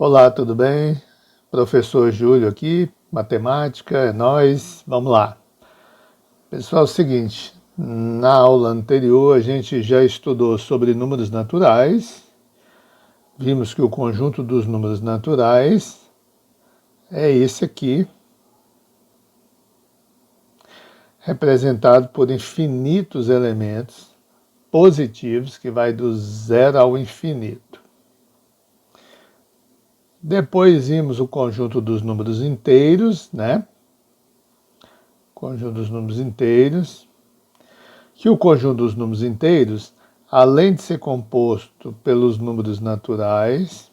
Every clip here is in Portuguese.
Olá, tudo bem? Professor Júlio aqui, matemática, é nóis, vamos lá. Pessoal, é o seguinte, na aula anterior a gente já estudou sobre números naturais, vimos que o conjunto dos números naturais é esse aqui, representado por infinitos elementos positivos, que vai do zero ao infinito. Depois vimos o conjunto dos números inteiros, né? Conjunto dos números inteiros, que o conjunto dos números inteiros, além de ser composto pelos números naturais,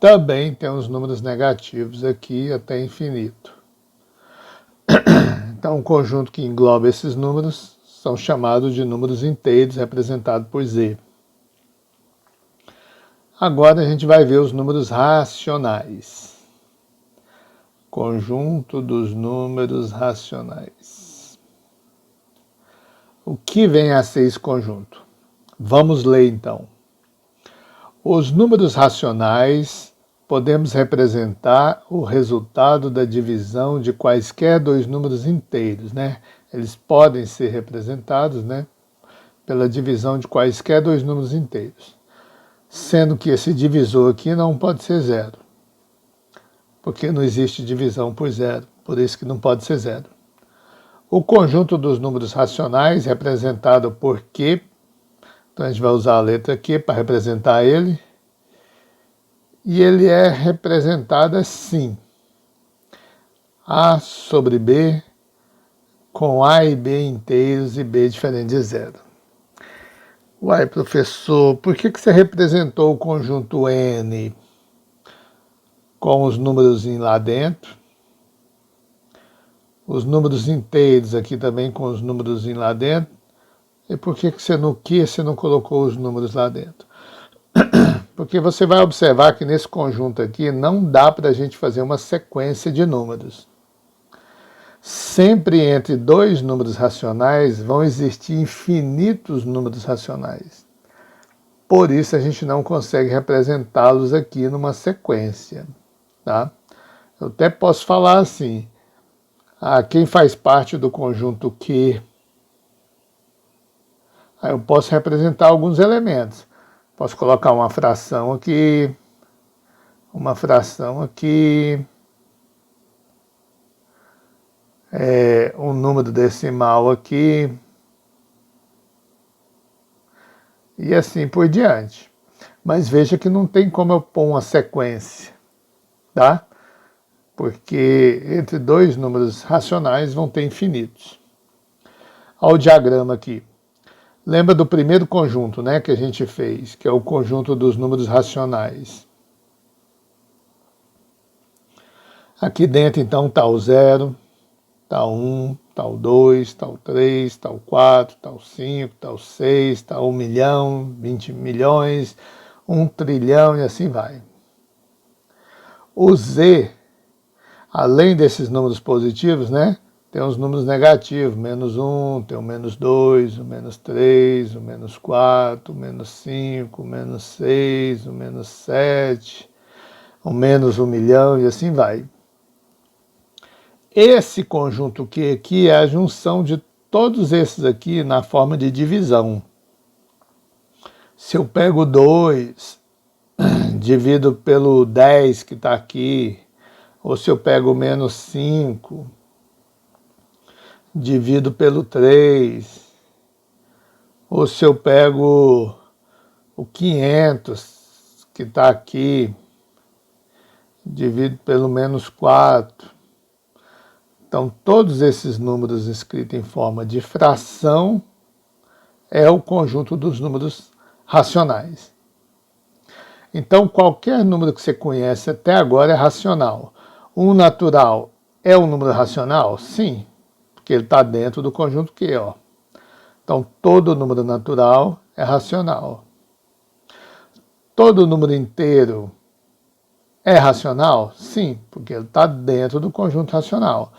também tem os números negativos aqui até infinito. Então, o conjunto que engloba esses números são chamados de números inteiros, representados por Z. Agora a gente vai ver os números racionais. Conjunto dos números racionais. O que vem a ser esse conjunto? Vamos ler então. Os números racionais podemos representar o resultado da divisão de quaisquer dois números inteiros, né? Eles podem ser representados, né, pela divisão de quaisquer dois números inteiros. Sendo que esse divisor aqui não pode ser zero, porque não existe divisão por zero, por isso que não pode ser zero. O conjunto dos números racionais, representado por Q, então a gente vai usar a letra Q para representar ele, e ele é representado assim, A sobre B, com A e B inteiros e B diferente de zero. Uai, professor, por que você representou o conjunto N com os números lá dentro? Os números inteiros aqui também com os números lá dentro? E por que você no Q você não colocou os números lá dentro? Porque você vai observar que nesse conjunto aqui não dá para a gente fazer uma sequência de números. Sempre entre dois números racionais vão existir infinitos números racionais. Por isso a gente não consegue representá-los aqui numa sequência. Tá? Eu até posso falar assim, quem faz parte do conjunto Q, aí eu posso representar alguns elementos. Posso colocar uma fração aqui, um número decimal aqui, e assim por diante. Mas veja que não tem como eu pôr uma sequência, tá? Porque entre dois números racionais vão ter infinitos. Olha o diagrama aqui. Lembra do primeiro conjunto, né, que a gente fez, que é o conjunto dos números racionais. Aqui dentro, então, está o 0, está o 1, está o 2, está o 3, está o 4, está o 5, está o 6, está o 1 milhão, 20 milhões, 1 trilhão e assim vai. O Z, além desses números positivos, né, tem os números negativos, menos 1, tem o menos 2, o menos 3, o menos 4, o menos 5, o menos 6, o menos 7, o menos 1 milhão e assim vai. Esse conjunto Q aqui é a junção de todos esses aqui na forma de divisão. Se eu pego 2, divido pelo 10 que está aqui, ou se eu pego menos 5, divido pelo 3, ou se eu pego o 500 que está aqui, divido pelo menos 4. Então, todos esses números escritos em forma de fração é o conjunto dos números racionais. Então, qualquer número que você conhece até agora é racional. Um natural é um número racional? Sim, porque ele está dentro do conjunto Q. Ó. Então, todo número natural é racional. Todo número inteiro é racional? Sim, porque ele está dentro do conjunto racional.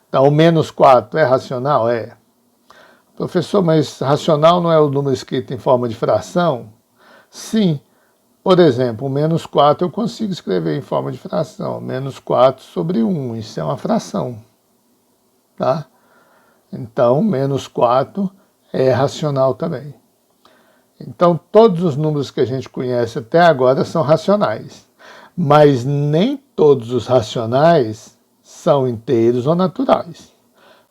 Então, o menos 4 é racional? É. Professor, mas racional não é o número escrito em forma de fração? Sim, Por exemplo, o menos 4 eu consigo escrever em forma de fração. Menos 4 sobre 1, isso é uma fração. Tá? Então, menos 4 é racional também. Então, todos os números que a gente conhece até agora são racionais. Mas nem todos os racionais são inteiros ou naturais.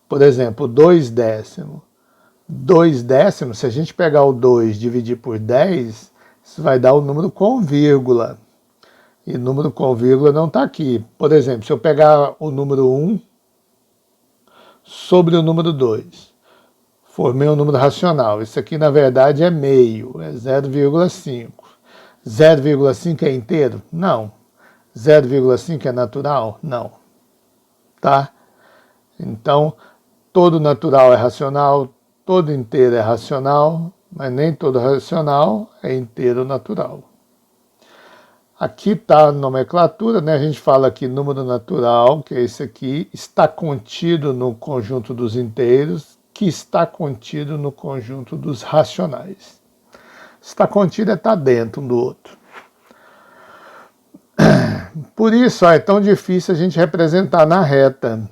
Por exemplo, 2 décimos. 2 décimos, se a gente pegar o 2 e dividir por 10, isso vai dar o número com vírgula. E o número com vírgula não está aqui. Por exemplo, se eu pegar o número 1 sobre o número 2, formei um número racional. Isso aqui, na verdade, é meio, é 0,5. 0,5 é inteiro? Não. 0,5 é natural? Não. Tá? Então, todo natural é racional, todo inteiro é racional, mas nem todo racional é inteiro natural. Aqui está a nomenclatura, né? A gente fala aqui número natural, que é esse aqui, está contido no conjunto dos inteiros, que está contido no conjunto dos racionais. Está contido é estar dentro um do outro. Por isso, é tão difícil a gente representar na reta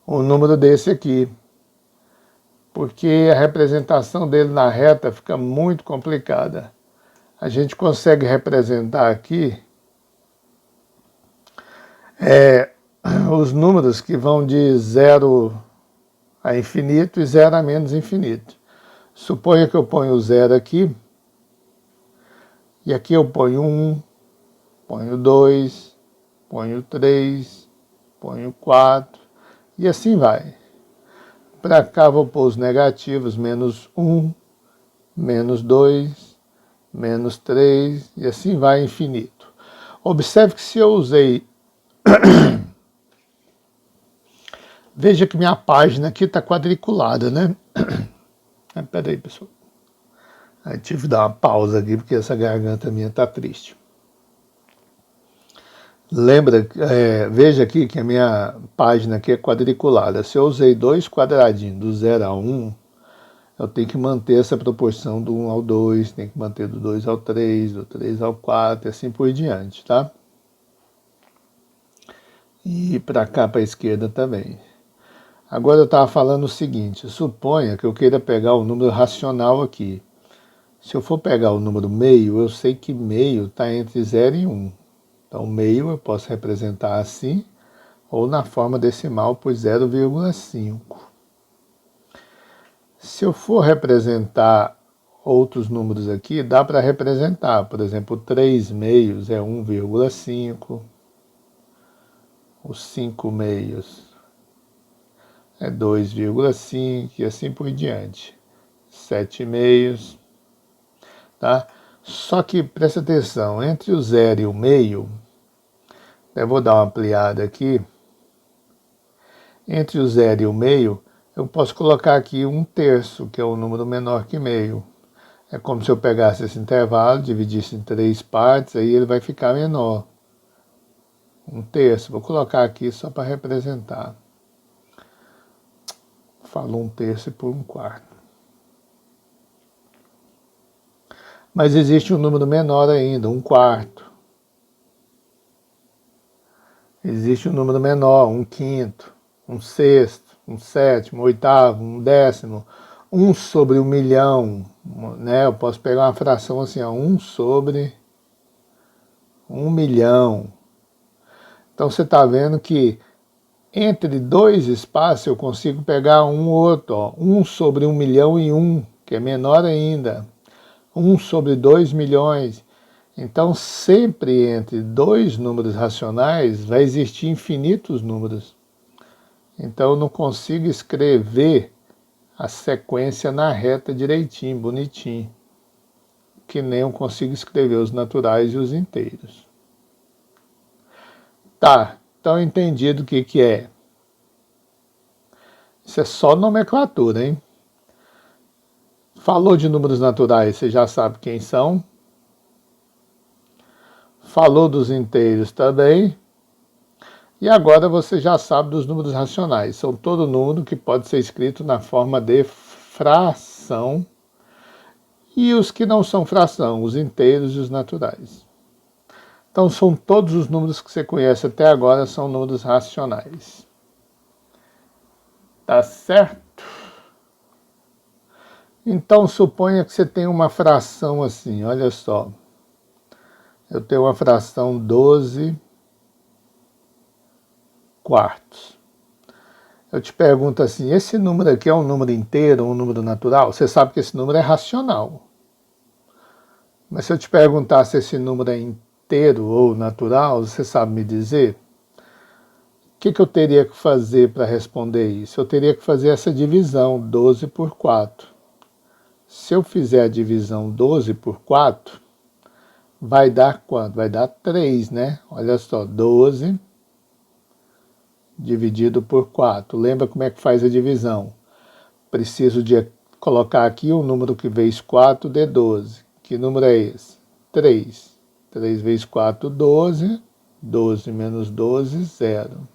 um número desse aqui, porque a representação dele na reta fica muito complicada. A gente consegue representar aqui os números que vão de 0 a infinito e 0 a menos infinito. Suponha que eu ponho o 0 aqui, e aqui eu ponho 1, ponho 2, ponho 3, ponho 4, e assim vai. Para cá vou pôr os negativos, menos 1, menos 2, menos 3, e assim vai infinito. Observe que se eu usei... Veja que minha página aqui está quadriculada, né? Peraí, pessoal. Aí tive que dar uma pausa aqui, porque essa garganta minha está triste. Lembra, veja aqui que a minha página aqui é quadriculada. Se eu usei 2 quadradinhos, do 0 a 1, eu tenho que manter essa proporção do 1 ao 2, tenho que manter do 2 ao 3, do 3 ao 4, e assim por diante, tá? E para cá, para a esquerda também. Agora eu estava falando o seguinte, suponha que eu queira pegar o número racional aqui. Se eu for pegar o número meio, eu sei que meio está entre 0 e 1. Então, meio eu posso representar assim, ou na forma decimal por 0,5. Se eu for representar outros números aqui, dá para representar. Por exemplo, 3 meios é 1,5. Os 5 meios é 2,5 e assim por diante. 7 meios, tá? Só que, presta atenção, entre o 0 e o meio, eu vou dar uma ampliada aqui, entre o 0 e o meio, eu posso colocar aqui 1/3, que é um número menor que meio. É como se eu pegasse esse intervalo, dividisse em 3 partes, aí ele vai ficar menor. 1/3, vou colocar aqui só para representar. Falo 1/3 por 1/4. Mas existe um número menor ainda, 1/4. Existe um número menor, 1/5, 1/6, 1/7, 1/8, 1/10, 1 sobre 1 milhão, né? Eu posso pegar uma fração assim, ó, 1 sobre 1 milhão. Então você está vendo que entre dois espaços eu consigo pegar um outro, ó, 1 sobre 1 milhão e 1, que é menor ainda. 1 sobre 2 milhões. Então, sempre entre dois números racionais vai existir infinitos números. Então, eu não consigo escrever a sequência na reta direitinho, bonitinho. Que nem eu consigo escrever os naturais e os inteiros. Tá, então entendido o que é. Isso é só nomenclatura, hein? Falou de números naturais, você já sabe quem são. Falou dos inteiros também. E agora você já sabe dos números racionais. São todo número que pode ser escrito na forma de fração. e os que não são fração, os inteiros e os naturais. Então, são todos os números que você conhece até agora, são números racionais. Tá certo? Então, suponha que você tem uma fração assim, olha só. Eu tenho uma fração 12 quartos. Eu te pergunto assim, esse número aqui é um número inteiro, um número natural? Você sabe que esse número é racional. Mas se eu te perguntar se esse número é inteiro ou natural, você sabe me dizer? O que eu teria que fazer para responder isso? Eu teria que fazer essa divisão, 12 por 4. Se eu fizer a divisão 12 por 4, vai dar quanto? Vai dar 3, né? Olha só, 12 dividido por 4. Lembra como é que faz a divisão? Preciso de colocar aqui o número que vezes 4 de 12. Que número é esse? 3. 3 vezes 4, 12. 12 menos 12, 0.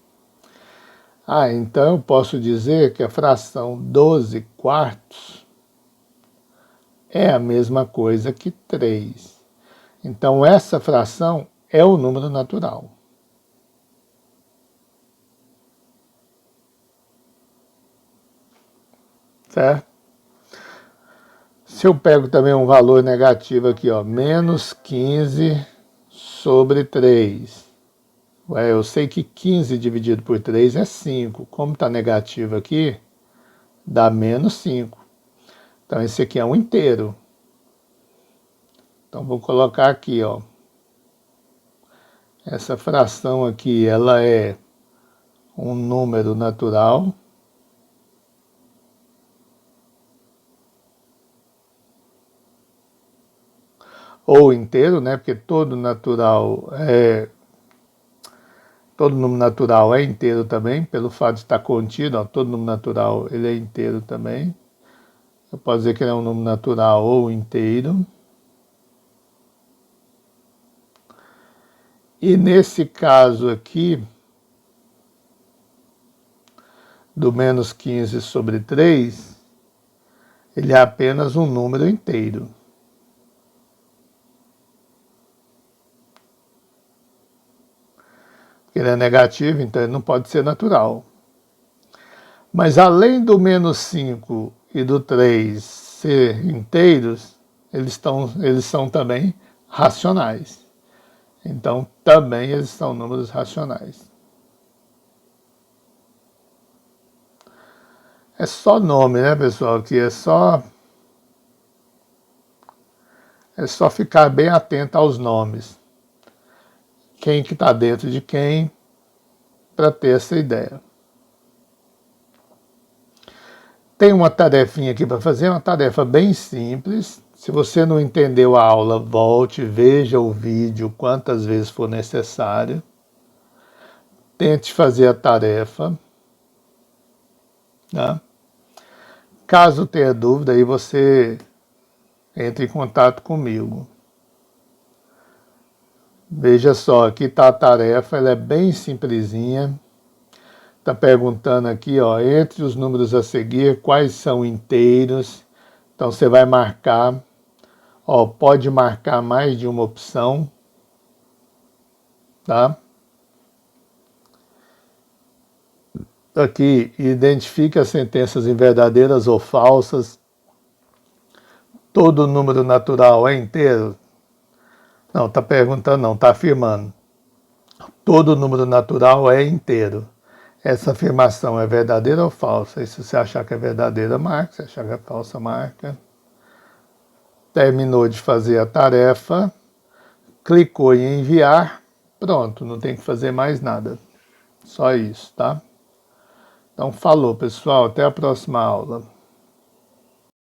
Então eu posso dizer que a fração 12 quartos é a mesma coisa que 3. Então essa fração é o número natural. Certo? Se eu pego também um valor negativo aqui, ó, menos 15 sobre 3. Eu sei que 15 dividido por 3 é 5. Como está negativo aqui, dá menos 5. Então esse aqui é um inteiro. Então vou colocar aqui, ó. Essa fração aqui, ela é um número natural. Ou inteiro, né? Porque todo número natural é inteiro também, pelo fato de estar contido, ó, todo número natural ele é inteiro também. Eu posso dizer que ele é um número natural ou inteiro. E nesse caso aqui, do menos 15 sobre 3, ele é apenas um número inteiro. Ele é negativo, então ele não pode ser natural. Mas além do menos 5 e do 3 ser inteiros, eles são também racionais. Então, também eles são números racionais. É só nome, né, pessoal? Que é só ficar bem atento aos nomes. Quem que está dentro de quem, para ter essa ideia. Tem uma tarefinha aqui para fazer, uma tarefa bem simples. Se você não entendeu a aula, volte, veja o vídeo quantas vezes for necessário. Tente fazer a tarefa. Tá? Caso tenha dúvida, aí você entre em contato comigo. Veja só, aqui está a tarefa, ela é bem simplesinha. Está perguntando aqui, ó, entre os números a seguir, quais são inteiros. Então você vai marcar, ó, pode marcar mais de uma opção, tá? Aqui, identifique as sentenças inverdadeiras ou falsas. Todo número natural é inteiro? Não, está perguntando não, está afirmando. Todo número natural é inteiro. Essa afirmação é verdadeira ou falsa? E se você achar que é verdadeira, marca. Se achar que é falsa, marca. Terminou de fazer a tarefa, clicou em enviar, pronto, não tem que fazer mais nada. Só isso, tá? Então, falou, pessoal. Até a próxima aula.